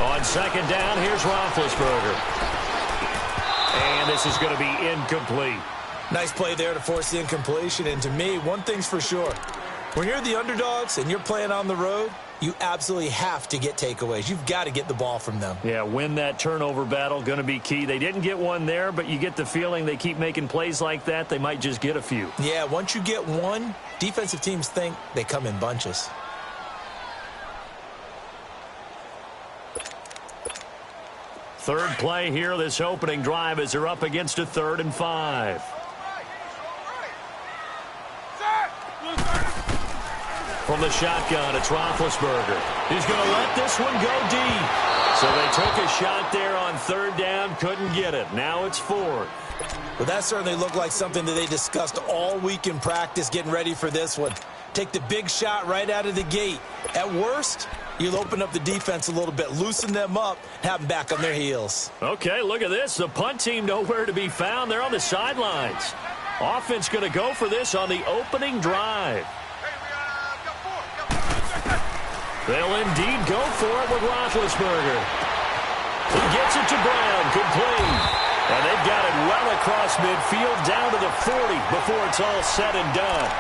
On second down, here's Roethlisberger. And this is going to be incomplete. Nice play there to force the incompletion. And to me, one thing's for sure. When you're the underdogs and you're playing on the road, you absolutely have to get takeaways. You've got to get the ball from them. Yeah, win that turnover battle, going to be key. They didn't get one there, but you get the feeling they keep making plays like that, they might just get a few. Yeah, once you get one, defensive teams think they come in bunches. Third play here, this opening drive as they're up against a 3rd and 5. From the shotgun, it's Roethlisberger. He's going to let this one go deep. So they took a shot there on 3rd down, couldn't get it. Now it's 4th. Well, that certainly looked like something that they discussed all week in practice getting ready for this one. Take the big shot right out of the gate. At worst, you'll open up the defense a little bit, loosen them up, have them back on their heels. Okay, look at this. The punt team nowhere to be found. They're on the sidelines. Offense going to go for this on the opening drive. They'll indeed go for it with Roethlisberger. He gets it to Brown, complete. And they've got it well across midfield down to the 40 before it's all said and done.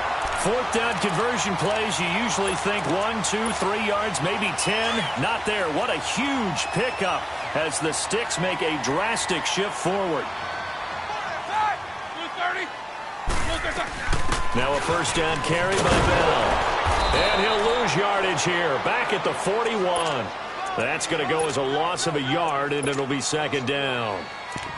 4th down conversion plays, you usually think 1, 2, 3 yards, maybe 10. Not there. What a huge pickup as the Sticks make a drastic shift forward. Now a 1st down carry by Bell. And he'll lose yardage here. Back at the 41. That's going to go as a loss of a yard, and it'll be 2nd down.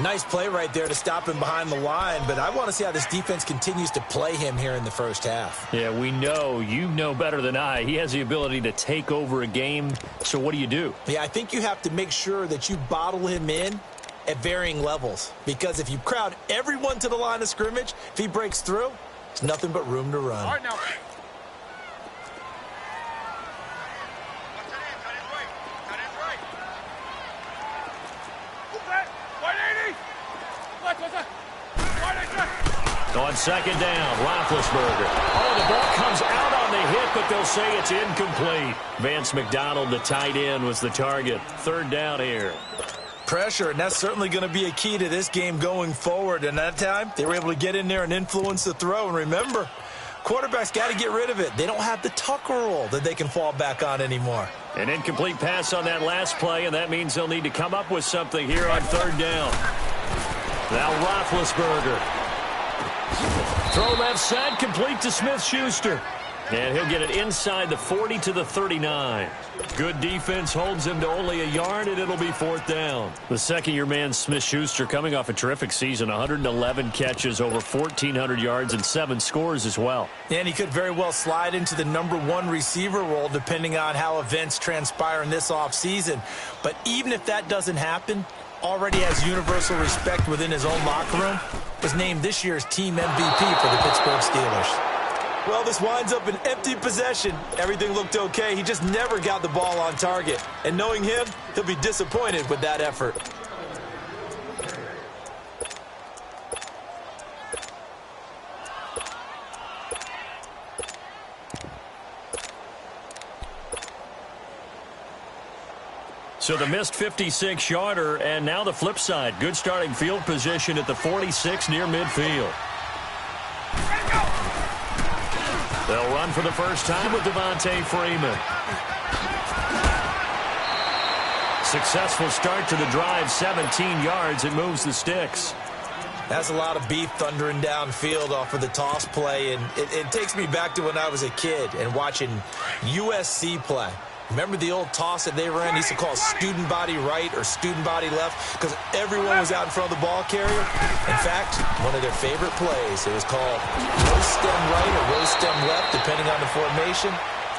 Nice play right there to stop him behind the line, but I want to see how this defense continues to play him here in the first half. Yeah, we know. You know better than I. He has the ability to take over a game, so what do? Yeah, I think you have to make sure that you bottle him in at varying levels, because if you crowd everyone to the line of scrimmage, if he breaks through, there's nothing but room to run. All right, now. On 2nd down, Roethlisberger. Oh, the ball comes out on the hit, but they'll say it's incomplete. Vance McDonald, the tight end, was the target. 3rd down here. Pressure, and that's certainly going to be a key to this game going forward. And that time, they were able to get in there and influence the throw. And remember, quarterbacks got to get rid of it. They don't have the Tucker rule that they can fall back on anymore. An incomplete pass on that last play, and that means they'll need to come up with something here on 3rd down. Now Roethlisberger. Throw left side, complete to Smith-Schuster. And he'll get it inside the 40 to the 39. Good defense holds him to only a yard, and it'll be 4th down. The second-year man, Smith-Schuster, coming off a terrific season, 111 catches, over 1,400 yards, and 7 scores as well. And he could very well slide into the #1 receiver role, depending on how events transpire in this offseason. But even if that doesn't happen, already has universal respect within his own locker room, was named this year's team MVP for the Pittsburgh Steelers. Well, this winds up an empty possession. Everything looked okay. He just never got the ball on target. And knowing him, he'll be disappointed with that effort. So the missed 56-yarder, and now the flip side. Good starting field position at the 46 near midfield. They'll run for the first time with Devontae Freeman. Successful start to the drive, 17 yards. It moves the Sticks. That's a lot of beef thundering downfield off of the toss play, and it takes me back to when I was a kid and watching USC play. Remember the old toss that they ran? They used to call student body right or student body left because everyone was out in front of the ball carrier. In fact, one of their favorite plays, it was called row stem right or row stem left, depending on the formation.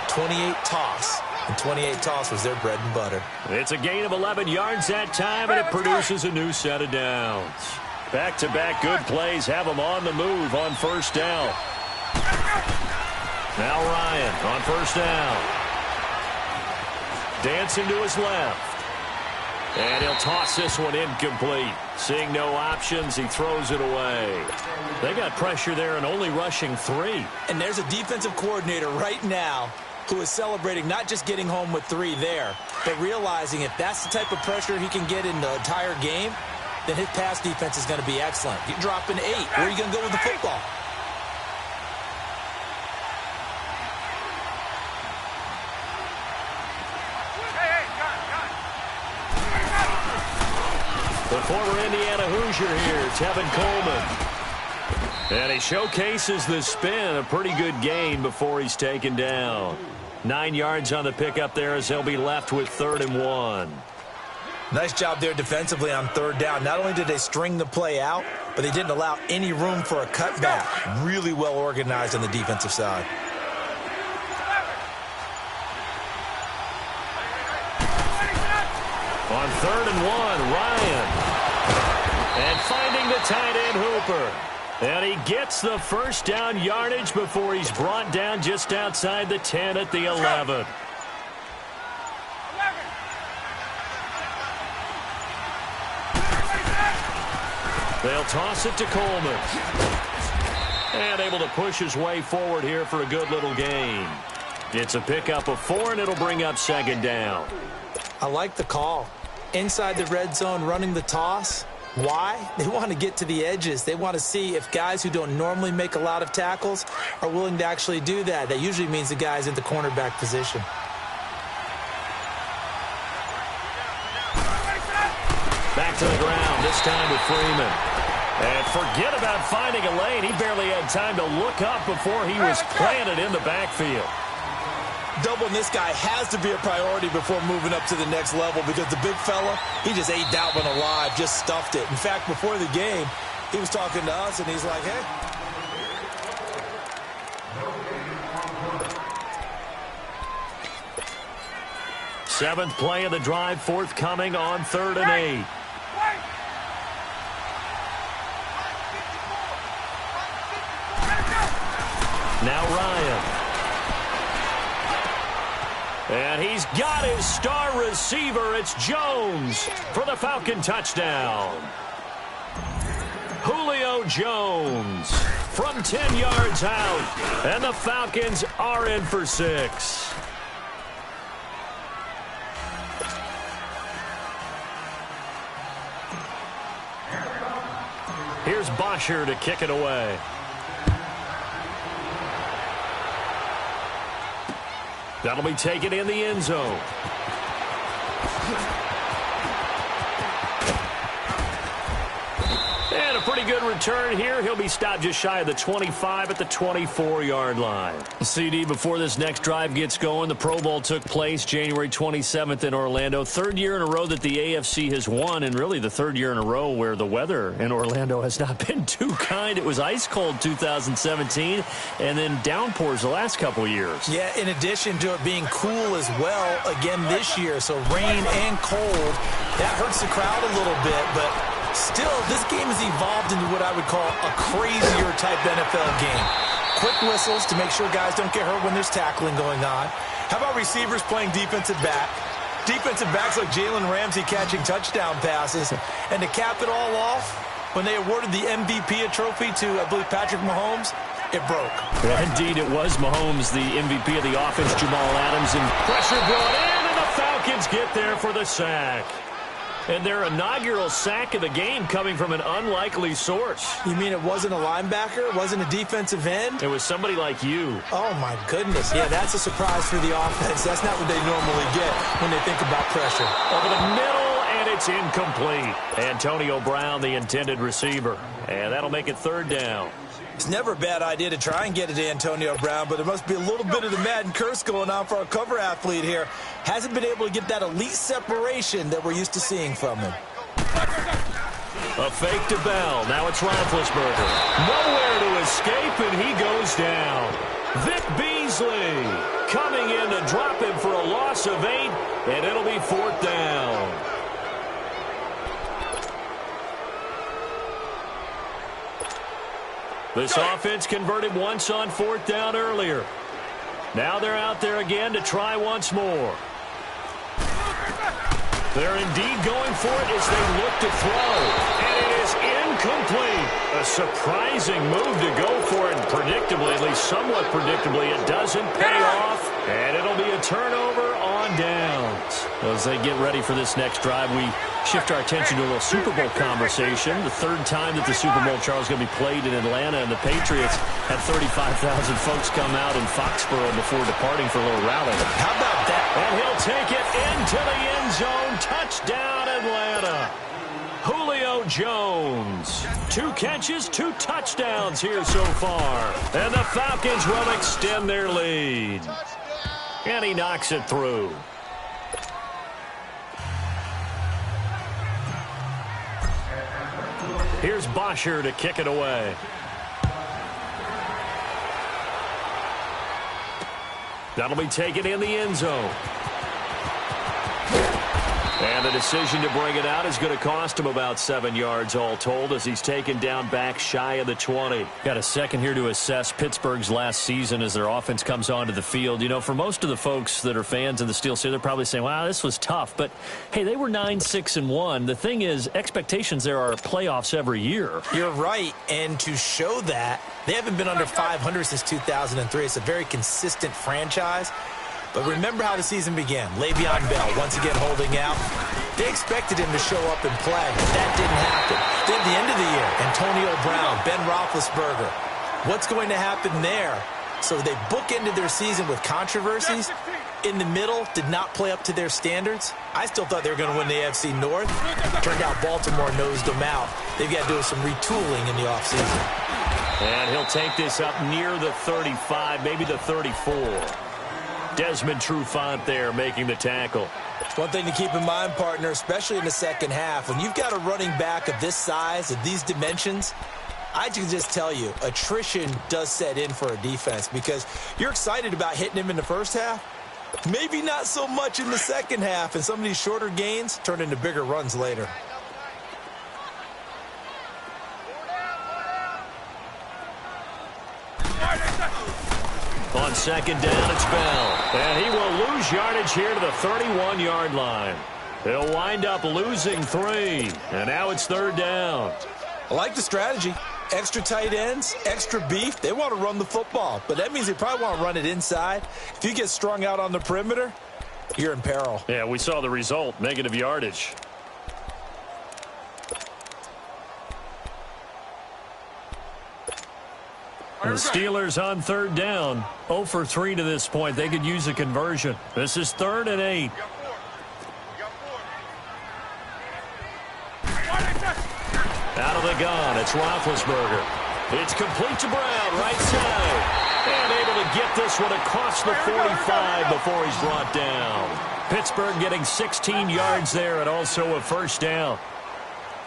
28 toss. And 28 toss was their bread and butter. It's a gain of 11 yards that time, and it produces a new set of downs. Back-to-back good plays have them on the move on 1st down. Now Ryan on 1st down. Dancing to his left. And he'll toss this one incomplete. Seeing no options, he throws it away. They got pressure there and only rushing 3. And there's a defensive coordinator right now who is celebrating not just getting home with 3 there, but realizing if that's the type of pressure he can get in the entire game, then his pass defense is going to be excellent. You're dropping 8. Where are you going to go with the football? The former Indiana Hoosier here, Tevin Coleman. And he showcases the spin, a pretty good gain before he's taken down. 9 yards on the pickup there as they'll be left with 3rd and 1. Nice job there defensively on 3rd down. Not only did they string the play out, but they didn't allow any room for a cutback. Really well organized on the defensive side. On 3rd and 1, Ryan. And finding the tight end Hooper. And he gets the first down yardage before he's brought down just outside the 10 at the 11. They'll toss it to Coleman. And able to push his way forward here for a good little gain. It's a pickup of 4, and it'll bring up 2nd down. I like the call. Inside the red zone, running the toss. Why? They want to get to the edges. They want to see if guys who don't normally make a lot of tackles are willing to actually do that. That usually means the guy's in the cornerback position. Back to the ground, this time with Freeman. And forget about finding a lane. He barely had time to look up before he was planted in the backfield. Doubling this guy has to be a priority before moving up to the next level because the big fella, he just ate that one alive, just stuffed it. In fact, before the game, he was talking to us, and he's like, hey. Seventh play of the drive, forthcoming on 3rd and 8. Now Ryan. And he's got his star receiver. It's Jones for the Falcon touchdown. Julio Jones from 10 yards out. And the Falcons are in for 6. Here's Bosher to kick it away. That'll be taken in the end zone. And a pretty good return here. He'll be stopped just shy of the 25 at the 24-yard line. CD, before this next drive gets going, the Pro Bowl took place January 27th in Orlando. 3rd year in a row that the AFC has won, and really the 3rd year in a row where the weather in Orlando has not been too kind. It was ice cold 2017, and then downpours the last couple years. Yeah, in addition to it being cool as well again this year, so rain and cold, that hurts the crowd a little bit, but still, this game has evolved into what I would call a crazier type NFL game. Quick whistles to make sure guys don't get hurt when there's tackling going on. How about receivers playing defensive back? Defensive backs like Jalen Ramsey catching touchdown passes. And to cap it all off, when they awarded the MVP trophy to, I believe, Patrick Mahomes, it broke. Yeah, indeed, it was Mahomes, the MVP of the offense, Jamal Adams, and pressure brought in, and the Falcons get there for the sack. And their inaugural sack of the game coming from an unlikely source. You mean it wasn't a linebacker? It wasn't a defensive end? It was somebody like you. Oh, my goodness. Yeah, that's a surprise for the offense. That's not what they normally get when they think about pressure. Over the middle, and it's incomplete. Antonio Brown, the intended receiver. And that'll make it 3rd down. It's never a bad idea to try and get it to Antonio Brown, but there must be a little bit of the Madden curse going on for our cover athlete here. Hasn't been able to get that elite separation that we're used to seeing from him. A fake to Bell. Now it's Roethlisberger. Nowhere to escape, and he goes down. Vic Beasley coming in to drop him for a loss of 8, and it'll be 4th down. This offense converted once on 4th down earlier. Now they're out there again to try once more. They're indeed going for it as they look to throw. And it is incomplete. A surprising move to go for it. Predictably, at least somewhat predictably, it doesn't pay off. And it'll be a turnover on downs. As they get ready for this next drive, we shift our attention to a little Super Bowl conversation. The third time that the Super Bowl, Charles, is going to be played in Atlanta, and the Patriots had 35,000 folks come out in Foxborough before departing for a little rally. How about that? And he'll take it into the end zone. Touchdown, Atlanta. Julio Jones. 2 catches, 2 touchdowns here so far. And the Falcons will extend their lead. And he knocks it through. Here's Bosher to kick it away. That'll be taken in the end zone. And the decision to bring it out is going to cost him about 7 yards all told as he's taken down back shy of the 20. Got a second here to assess Pittsburgh's last season as their offense comes onto the field. You know, for most of the folks that are fans of the Steel City, they're probably saying, wow, this was tough. But, hey, they were 9-6-1. The thing is, expectations there are playoffs every year. You're right. And to show that, they haven't been under 500 since 2003. It's a very consistent franchise. But remember how the season began. Le'Veon Bell, once again holding out. They expected him to show up and play. That didn't happen. Then at the end of the year, Antonio Brown, Ben Roethlisberger. What's going to happen there? So they bookended their season with controversies. In the middle, did not play up to their standards. I still thought they were going to win the AFC North. Turned out Baltimore nosed them out. They've got to do some retooling in the offseason. And he'll take this up near the 35, maybe the 34. Desmond Trufant there making the tackle. One thing to keep in mind, partner, especially in the second half, when you've got a running back of this size, of these dimensions, I can just tell you, attrition does set in for a defense because you're excited about hitting him in the first half. Maybe not so much in the second half, and some of these shorter gains turn into bigger runs later. On second down, it's Bell. And he will lose yardage here to the 31-yard line. He'll wind up losing 3. And now it's third down. I like the strategy. Extra tight ends, extra beef. They want to run the football, but that means they probably want to run it inside. If you get strung out on the perimeter, you're in peril. Yeah, we saw the result, negative yardage. The Steelers on third down, 0 for 3 to this point. They could use a conversion. This is 3rd and 8. Out of the gun, it's Roethlisberger. It's complete to Brown, right side. And able to get this one across the 45 before he's brought down. Pittsburgh getting 16 yards there and also a first down.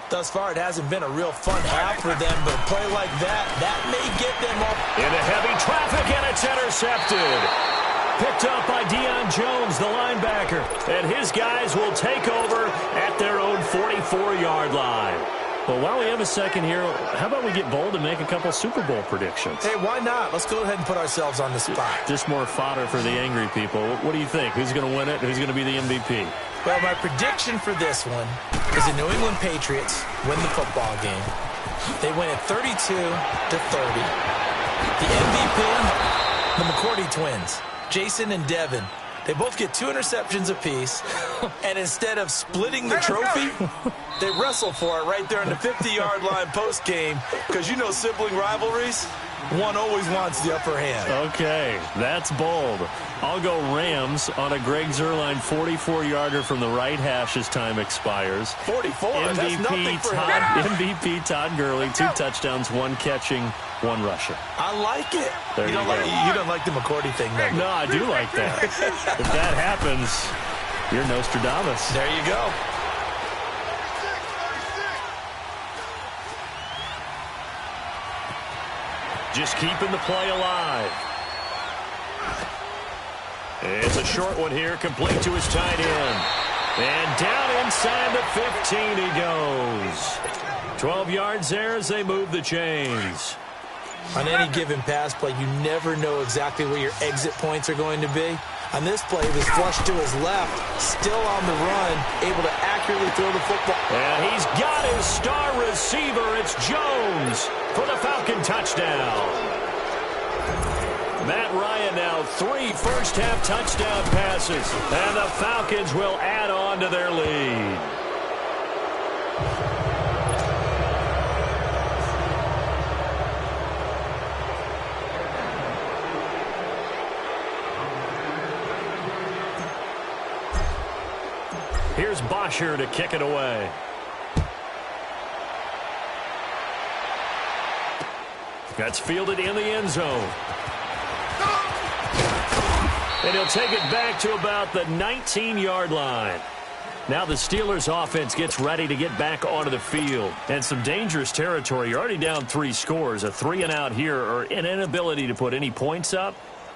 Thus far, it hasn't been a real fun half for them, but a play like that may get them up. Into heavy traffic, and it's intercepted. Picked up by Deion Jones, the linebacker. And his guys will take over at their own 44-yard line. Well, while we have a second here, how about we get bold and make a couple Super Bowl predictions? Hey, why not? Let's go ahead and put ourselves on the spot. Just more fodder for the angry people. What do you think? Who's going to win it? Who's going to be the MVP? Well, my prediction for this one is the New England Patriots win the football game. They win it 32-30. The MVP, the McCourty twins, Jason and Devin. They both get 2 interceptions apiece, and instead of splitting the trophy, they wrestle for it right there on the 50-yard line post-game because you know sibling rivalries, one always wants the upper hand. Okay, that's bold. I'll go Rams on a Greg Zuerlein 44-yarder from the right hash as time expires. 44, that's nothing for him. MVP Todd Gurley, 2 touchdowns, 1 catching, 1 rushing. I like it. You don't like the McCourty thing, though. No, I do like that. If that happens, you're Nostradamus. There you go. Just keeping the play alive. It's a short one here, complete to his tight end. And down inside the 15 he goes. 12 yards there as they move the chains. On any given pass play, you never know exactly where your exit points are going to be. On this play, he was flushed to his left, still on the run, able to accurately throw the football. And he's got his star receiver. It's Jones for the Falcon touchdown. Matt Ryan now 3 first-half touchdown passes, and the Falcons will add on to their lead. Here's Bosher to kick it away. That's fielded in the end zone. And he'll take it back to about the 19-yard line. Now the Steelers offense gets ready to get back onto the field. And some dangerous territory. You're already down 3 scores. A 3-and-out here, or an inability to put any points up.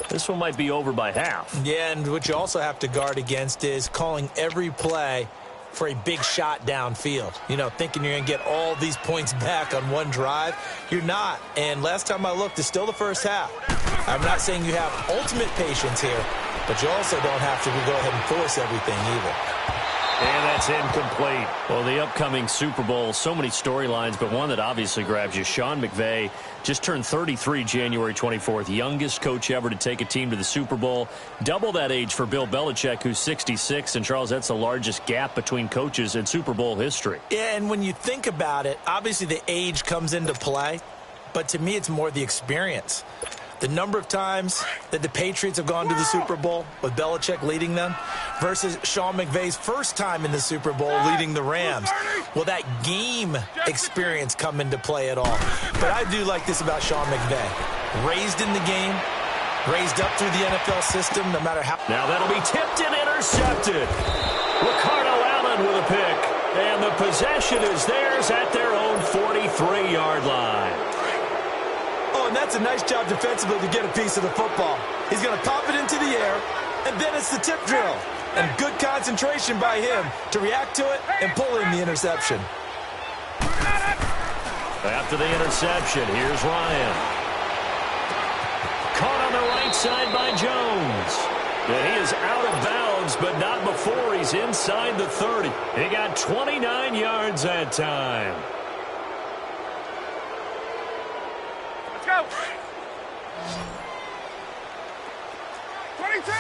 This one might be over by half. Yeah, and what you also have to guard against is calling every play for a big shot downfield. You know, thinking you're going to get all these points back on one drive. You're not. And last time I looked, it's still the first half. I'm not saying you have ultimate patience here, but you also don't have to go ahead and force everything either. And that's incomplete. Well, the upcoming Super Bowl, so many storylines, but one that obviously grabs you. Sean McVay just turned 33 January 24th, youngest coach ever to take a team to the Super Bowl. Double that age for Bill Belichick, who's 66. And, Charles, that's the largest gap between coaches in Super Bowl history. Yeah, and when you think about it, obviously the age comes into play, but to me it's more the experience. The number of times that the Patriots have gone to the Super Bowl with Belichick leading them versus Sean McVay's first time in the Super Bowl leading the Rams. Will that game experience come into play at all? But I do like this about Sean McVay. Raised in the game, raised up through the NFL system, no matter how. Now that'll be tipped and intercepted. Ricardo Allen with a pick. And the possession is theirs at their own 43-yard line. Oh, and that's a nice job defensively to get a piece of the football. He's going to pop it into the air, and then it's the tip drill. And good concentration by him to react to it and pull in the interception. After the interception, here's Ryan. Caught on the right side by Jones. And he is out of bounds, but not before he's inside the 30. He got 29 yards that time. Go! 22!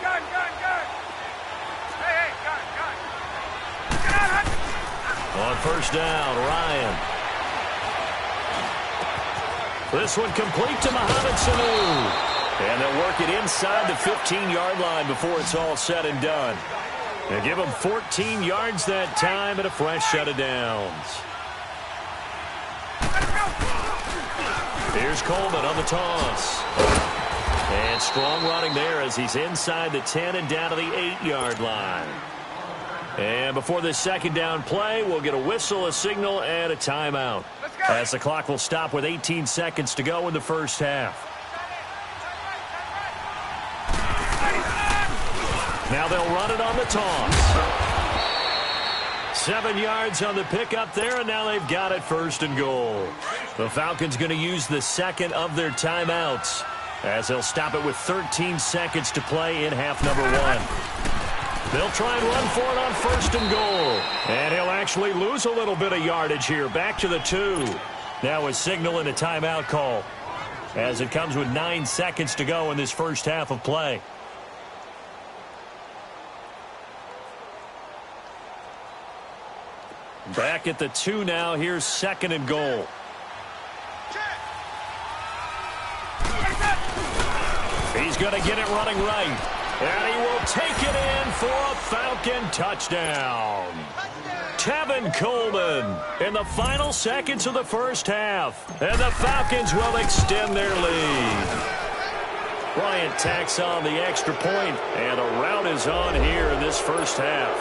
Gun! Hey, gun! Get out! On first down, Ryan. This one complete to Mohamed Sanu. And they'll work it inside the 15-yard line before it's all said and done. They give him 14 yards that time and a fresh set of downs. Here's Coleman on the toss. And strong running there as he's inside the 10 and down to the 8-yard line. And before this second down play, we'll get a whistle, a signal, and a timeout. As the clock will stop with 18 seconds to go in the first half. Now they'll run it on the toss. 7 yards on the pickup there, and now they've got it first and goal. The Falcons going to use the second of their timeouts as they'll stop it with 13 seconds to play in half number 1. They'll try and run for it on first and goal. And he'll actually lose a little bit of yardage here. Back to the 2. Now a signal and a timeout call as it comes with 9 seconds to go in this first half of play. Back at the 2 now. Here's second and goal. He's going to get it running right. And he will take it in for a Falcon touchdown. Tevin Coleman in the final seconds of the first half. And the Falcons will extend their lead. Bryant tacks on the extra point, and a rout is on here in this first half.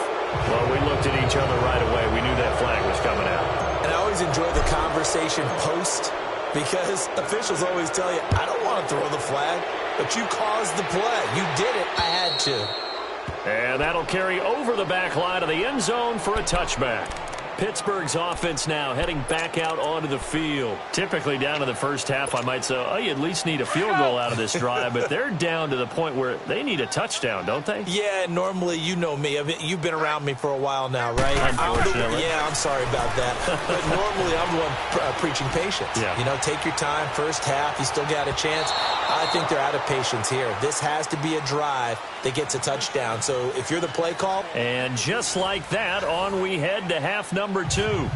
Well, we looked at each other right away. We knew that flag was coming out. And I always enjoy the conversation post because officials always tell you, I don't want to throw the flag, but you caused the play. You did it. I had to. And that'll carry over the back line of the end zone for a touchback. Pittsburgh's offense now heading back out onto the field. Typically down to the first half, I might say, oh, you at least need a field goal out of this drive, but they're down to the point where they need a touchdown, don't they? Yeah, normally, you know me. I mean, you've been around me for a while now, right? Unfortunately. I'm sorry about that. But normally, I'm the one preaching patience. Yeah. You know, take your time. First half, you still got a chance. I think they're out of patience here. This has to be a drive that gets a touchdown. So if you're the play call. And just like that, on we head to half number 2.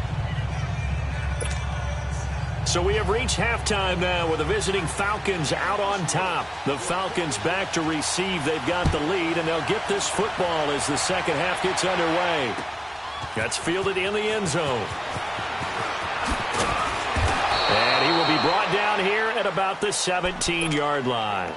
So we have reached halftime now with the visiting Falcons out on top. The Falcons back to receive. They've got the lead, and they'll get this football as the second half gets underway. That's fielded in the end zone. And he will be brought down here at about the 17-yard line.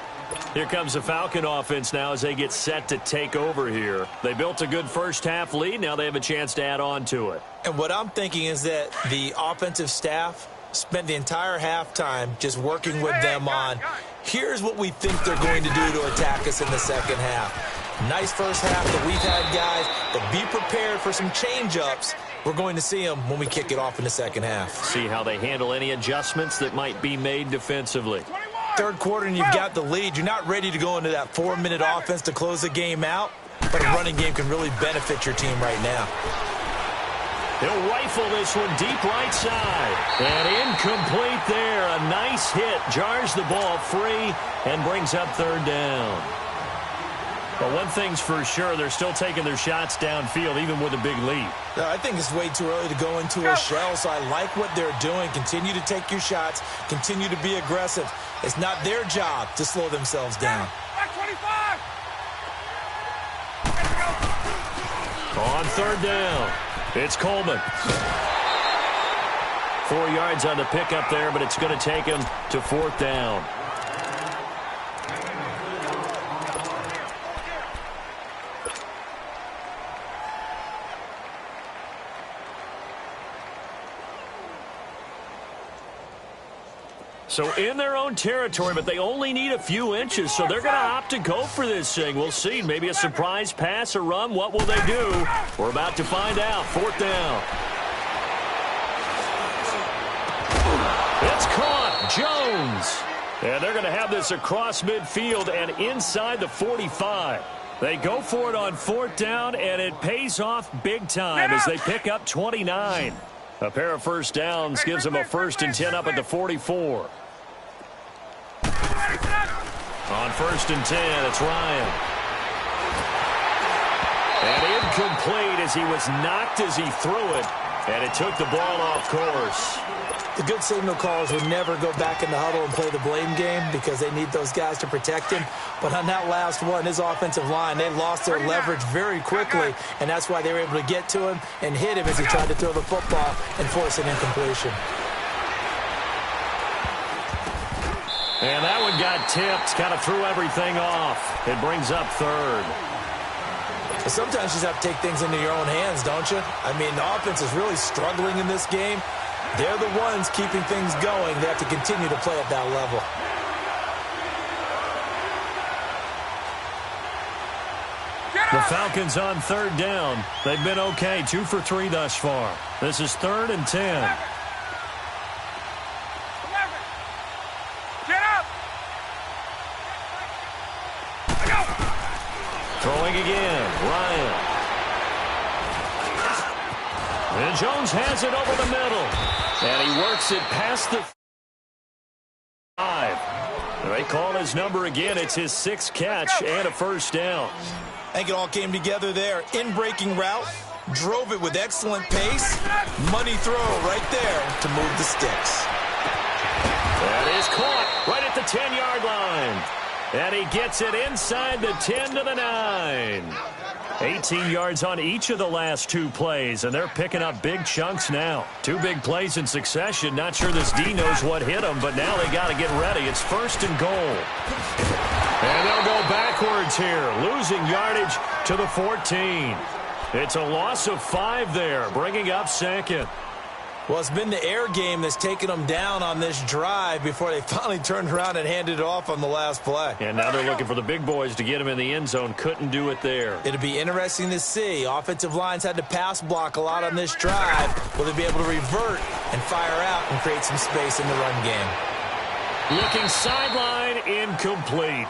Here comes the Falcon offense now as they get set to take over here. They built a good first half lead. Now they have a chance to add on to it. And what I'm thinking is that the offensive staff spent the entire halftime just working with them on, here's what we think they're going to do to attack us in the second half. Nice first half that we've had, guys, but be prepared for some change-ups. We're going to see them when we kick it off in the second half. See how they handle any adjustments that might be made defensively. Third quarter and you've got the lead. You're not ready to go into that 4-minute offense to close the game out, but a running game can really benefit your team right now. He'll rifle this one deep right side. And incomplete there. A nice hit. Jars the ball free and brings up third down. But one thing's for sure, they're still taking their shots downfield, even with a big lead. I think it's way too early to go into a shell, so I like what they're doing. Continue to take your shots. Continue to be aggressive. It's not their job to slow themselves down. On third down, it's Coleman. 4 yards on the pickup there, but it's going to take him to fourth down. So in their own territory, but they only need a few inches, so they're going to opt to go for this thing. We'll see. Maybe a surprise pass or run. What will they do? We're about to find out. Fourth down. It's caught. Jones. And they're going to have this across midfield and inside the 45. They go for it on fourth down, and it pays off big time as they pick up 29. A pair of first downs gives them a 1st and 10 up at the 44. On 1st and 10, it's Ryan. And incomplete as he was knocked as he threw it, and it took the ball off course. The good signal callers would never go back in the huddle and play the blame game because they need those guys to protect him. But on that last one, his offensive line, they lost their leverage very quickly, and that's why they were able to get to him and hit him as he tried to throw the football and force an incompletion. And that one got tipped, kind of threw everything off. It brings up third. Sometimes you just have to take things into your own hands, don't you? I mean, the offense is really struggling in this game. They're the ones keeping things going. They have to continue to play at that level. The Falcons on third down. They've been okay, 2 for 3 thus far. This is 3rd and 10. Get up! Throwing again, Ryan. And Jones has it over the middle. And he works it past the 5. They call his number again. It's his 6th catch and a first down. I think it all came together there. In-breaking route, drove it with excellent pace. Money throw right there to move the sticks. That is caught right at the 10-yard line. And he gets it inside the 10 to the 9. 18 yards on each of the last 2 plays, and they're picking up big chunks now. 2 big plays in succession. Not sure this D knows what hit them, but now they got to get ready. It's 1st and goal. And they'll go backwards here, losing yardage to the 14. It's a loss of 5 there, bringing up 2nd. Well, it's been the air game that's taken them down on this drive before they finally turned around and handed it off on the last play. And now they're looking for the big boys to get him in the end zone. Couldn't do it there. It'll be interesting to see. Offensive lines had to pass block a lot on this drive. Will they be able to revert and fire out and create some space in the run game? Looking sideline, incomplete.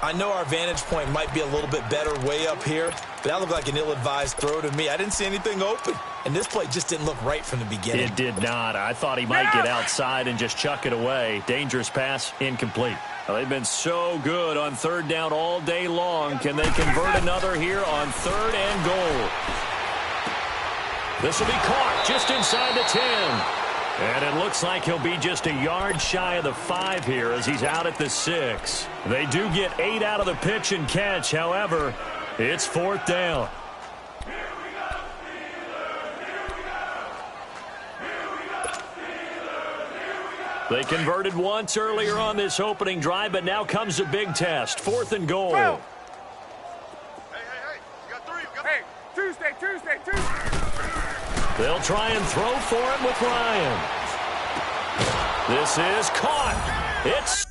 I know our vantage point might be a little bit better way up here, but that looked like an ill-advised throw to me. I didn't see anything open, and this play just didn't look right from the beginning. It did not. I thought he might get outside and just chuck it away. Dangerous pass, incomplete. Well, they've been so good on third down all day long. Can they convert another here on 3rd and goal? This will be caught just inside the 10. And it looks like he'll be just a yard shy of the 5 here as he's out at the 6. They do get 8 out of the pitch and catch. However, it's 4th down. They converted once earlier on this opening drive, but now comes a big test. 4th and goal. Hey, you got 3. Hey, Tuesday. They'll try and throw for it with Ryan. This is caught. It's